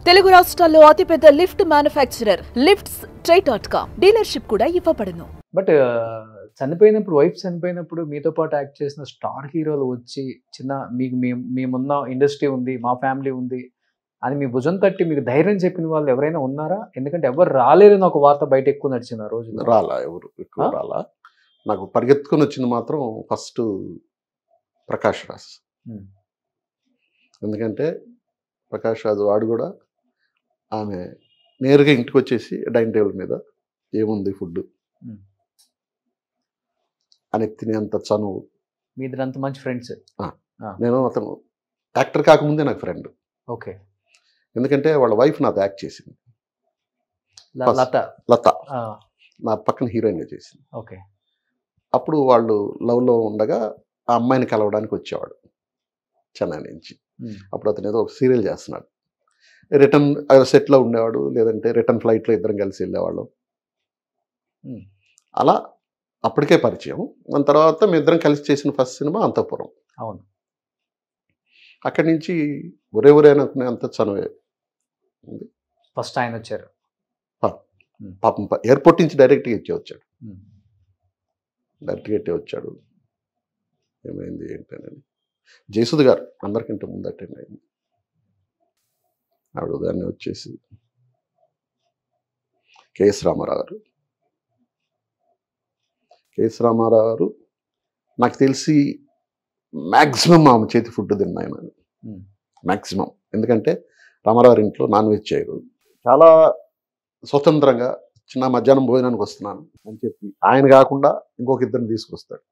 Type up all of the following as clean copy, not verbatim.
తెలుగు రాష్ట్రాల్లో అతిపెద్ద lift manufacturer లిఫ్ట్స్.com dealership కూడా ఇవ్వబడును. బట్ చనిపోయినప్పుడు వైఫ్ చనిపోయినప్పుడు మీతో పాటు యాక్ట్ చేసిన స్టార్ హీరోలు వచ్చి చిన్న మీకు మేమున్న ఇండస్ట్రీ ఉంది, మా ఫ్యామిలీ ఉంది అని మీ భుజం తట్టి మీకు ధైర్యం చెప్పిన వాళ్ళు ఎవరైనా ఉన్నారా? ఎందుకంటే ఎవరు రాలేదని ఒక వార్త బయట ఎక్కువ నడిచింది ఆ రోజు. రాలా, ఎవరు ఎక్కువ రాలా. నాకు పరిగెత్తుకొని వచ్చింది మాత్రం ఫస్ట్ ప్రకాష్ రాజ్. ఎందుకంటే ప్రకాష్ రాజు వాడు కూడా ఆమె నేరుగా ఇంటికి వచ్చేసి డైనింగ్ టేబుల్ మీద ఏముంది ఫుడ్ అని తినేంత చనువు. మీ ఇద్దరు అంత మంచి ఫ్రెండ్స్? నేను అతను యాక్టర్ కాకముందే నాకు ఫ్రెండ్. ఓకే. ఎందుకంటే వాళ్ళ వైఫ్ నాతో యాక్ట్ చేసింది, లత నా పక్కన హీరోయిన్గా చేసింది. ఓకే. అప్పుడు వాళ్ళు లవ్లో ఉండగా ఆ అమ్మాయిని కలవడానికి వచ్చేవాడు చెన్నై నుంచి. అప్పుడు అతను ఏదో ఒక సీరియల్ చేస్తున్నాడు. రిటర్న్ సెట్లో ఉండేవాడు, లేదంటే రిటర్న్ ఫ్లైట్లో ఇద్దరం కలిసి వెళ్ళేవాళ్ళం. అలా అప్పటికే పరిచయం. దాని తర్వాత మీ ఇద్దరం కలిసి చేసిన ఫస్ట్ సినిమా అంతఃపురం. అవును. అక్కడి నుంచి ఒరే ఒరే అనుకునే అంత చనువే ఉంది. ఫస్ట్ ఆయన వచ్చారు పాపం, ఎయిర్పోర్ట్ నుంచి డైరెక్ట్గా వచ్చాడు. డైరెక్ట్గా వచ్చాడు. ఏమైంది ఏంటని జయసుధ గారు అందరికంటే ముందు అటెండ్ అయింది. ఆవిడ ఉదయాన్నే వచ్చేసి కేఎస్ రామారావు గారు నాకు తెలిసి మ్యాక్సిమం ఆమె చేతి ఫుడ్ తిన్నా ఆయన, మ్యాక్సిమం. ఎందుకంటే రామారావు ఇంట్లో నాన్ వెజ్ చేయరు. చాలా స్వతంత్రంగా చిన్న మధ్యాహ్నం భోజనానికి వస్తున్నాను అని చెప్పి ఆయన కాకుండా ఇంకొక ఇద్దరిని తీసుకొస్తాడు.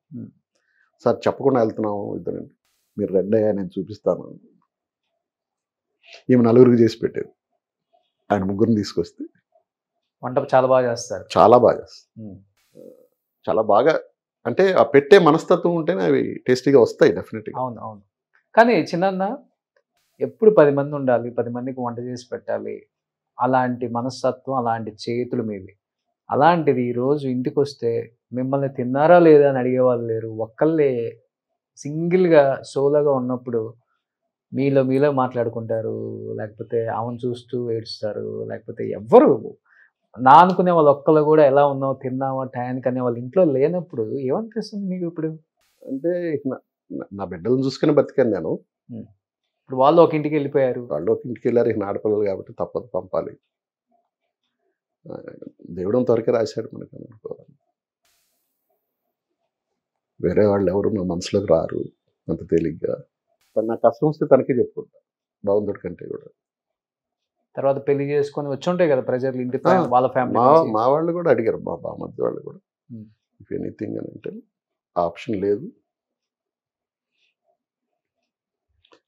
సార్ చెప్పకుండా వెళ్తున్నాము ఇద్దరండి, మీరు రెడ్ అయ్యా నేను చూపిస్తాను. ఈమె నలుగురికి చేసి పెట్టేది. ఆయన ముగ్గురిని తీసుకొస్తే వంట చాలా బాగా చేస్తారు. చాలా బాగా చేస్తారు. చాలా బాగా అంటే ఆ పెట్టే మనస్తత్వం ఉంటేనే అవి టేస్టీగా వస్తాయి డెఫినెట్గా. అవును అవును. కానీ చిన్న ఎప్పుడు 10 మంది ఉండాలి, 10 మందికి వంట చేసి పెట్టాలి, అలాంటి మనస్తత్వం, అలాంటి చేతులు మీవి. అలాంటిది ఈరోజు ఇంటికి వస్తే మిమ్మల్ని తిన్నారా లేదా అని అడిగేవాళ్ళు లేరు. ఒక్కళ్ళే సింగిల్గా సోలోగా ఉన్నప్పుడు మీలో మాట్లాడుకుంటారు, లేకపోతే ఆమెను చూస్తూ ఏడుస్తారు, లేకపోతే ఎవ్వరు నా అనుకునే వాళ్ళు ఒక్కళ్ళు కూడా ఎలా ఉన్నావు తిన్నావా టయానికి అనే వాళ్ళు ఇంట్లో లేనప్పుడు ఏమనిపిస్తుంది మీకు? ఇప్పుడు అంటే నా బిడ్డలను చూసుకుని బతికాను నేను. ఇప్పుడు వాళ్ళు ఒక ఇంటికి వెళ్ళిపోయారు, వెళ్ళారు. ఇక ఆడపిల్లలు కాబట్టి తప్పదు, పంపాలి. దేవుడు అంతవరకే రాశాడు మనకు అనుకోవాలి. వేరే వాళ్ళు ఎవరు నా మనసులోకి రారు అంత తేలిగ్గా. నా కష్టం వస్తే తనకే చెప్పుకుంటా, బాగుందోడి కంటే కూడా. తర్వాత పెళ్లి చేసుకొని వచ్చి ఉంటాయి కదా ప్రజలు ఇంటి వాళ్ళ ఫ్యామిలీ. మా వాళ్ళు కూడా అడిగారు, మా బామర్ది వాళ్ళు కూడా, ఇఫ్ ఎనీథింగ్ అని అంటే ఆప్షన్ లేదు.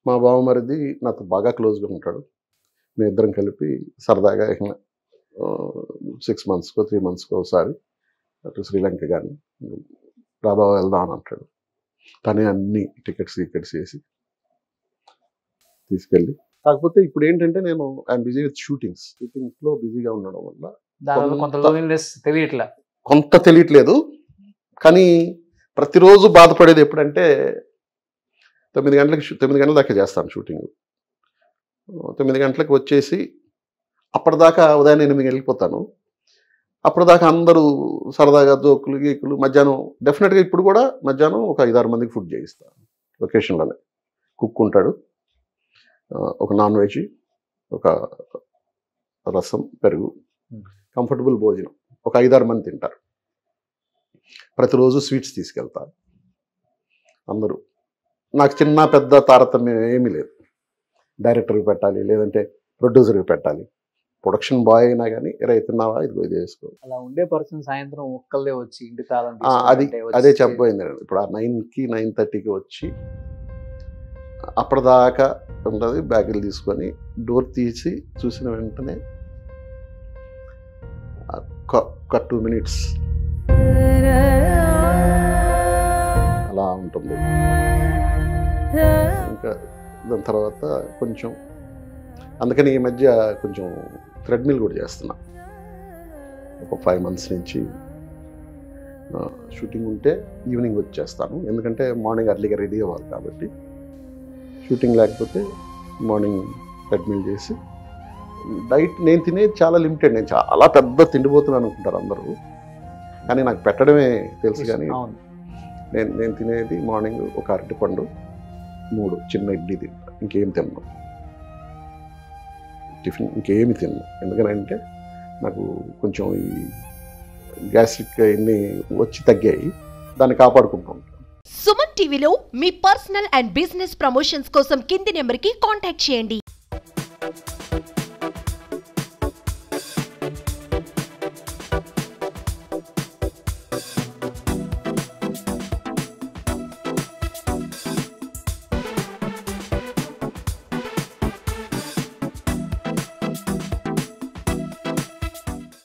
మా బావమరిది నాతో బాగా క్లోజ్గా ఉంటాడు. మేము ఇద్దరం కలిపి సరదాగా 6 monthsకో 3 monthsకో ఒకసారి అటు శ్రీలంక కానీ రాబావ వెళ్దాం అని అంటాడు. తనే అన్ని టికెట్స్ వేసి తీసుకెళ్ళి. కాకపోతే ఇప్పుడు ఏంటంటే నేను ఐఎమ్ బిజీ విత్ షూటింగ్స్లో బిజీగా ఉండడం వల్ల కొంత తెలియట్లేదు. కానీ ప్రతిరోజు బాధపడేది ఎప్పుడంటే 9 గంటల దాకా చేస్తాను షూటింగ్. 9 గంటలకు వచ్చేసి అప్పటిదాకా ఉదయం 8 వెళ్ళిపోతాను. అప్పటిదాకా అందరూ సరదాగా జోకులు గీకులు. మధ్యాహ్నం డెఫినెట్గా ఇప్పుడు కూడా మధ్యాహ్నం ఒక 5-6 మందికి ఫుడ్ చేయిస్తాను లొకేషన్లోనే. కుక్ ఉంటాడు, ఒక నాన్ వెజ్, ఒక రసం, పెరుగు, కంఫర్టబుల్ భోజనం. ఒక 5-6 మంది తింటారు. ప్రతిరోజు స్వీట్స్ తీసుకెళ్తారు అందరూ. నాకు చిన్న పెద్ద తారతమ్యం ఏమీ లేదు. డైరెక్టర్కి పెట్టాలి, లేదంటే ప్రొడ్యూసర్కి పెట్టాలి. ప్రొడక్షన్ బాయ్ అయినా కానీ తిన్నావా ఇదిగో ఇది వేసుకో. అలా ఉండే పర్సన్ సాయంత్రం ఒక్కళ్ళే వచ్చి ఇంటి తాళం అదే చెప్పబోయింది. ఇప్పుడు ఆ 9కి 9:30కి వచ్చి అప్పటిదాకా ఉంటుంది. బ్యాగులు తీసుకొని డోర్ తీసి చూసిన వెంటనే ఒక 2 minutes అలా ఉంటుంది. ఇంకా దాని తర్వాత కొంచెం అందుకని ఈ మధ్య కొంచెం థ్రెడ్మిల్ కూడా చేస్తున్నా. ఒక 5 months నుంచి షూటింగ్ ఉంటే ఈవినింగ్ వచ్చేస్తాను. ఎందుకంటే మార్నింగ్ అర్లీగా రెడీ అవ్వాలి కాబట్టి. షూటింగ్ లేకపోతే మార్నింగ్ థ్రెడ్మిల్ చేసి డైట్ నేను తినేది చాలా లిమిటెడ్. నేను చాలా పెద్ద తిండిపోతున్నాను అనుకుంటారు అందరూ, కానీ నాకు పెట్టడమే తెలుసు. కానీ నేను తినేది మార్నింగ్ ఒక అరటిపండు, 3 చిన్న ఇడ్లీ తింటా, ఇంకేం తిన్నాను. టిఫిన్ ఇంకేమి తిన్నాను. ఎందుకంటే నాకు కొంచెం ఈ గ్యాస్ట్రిక్ ఇన్ని వచ్చి తగ్గాయి, దాన్ని కాపాడుకుంటూ ఉంటాను. సుమన్ టీవీలో మీ పర్సనల్ అండ్ బిజినెస్ ప్రమోషన్స్ కోసం కింది నెంబర్కి కాంటాక్ట్ చేయండి.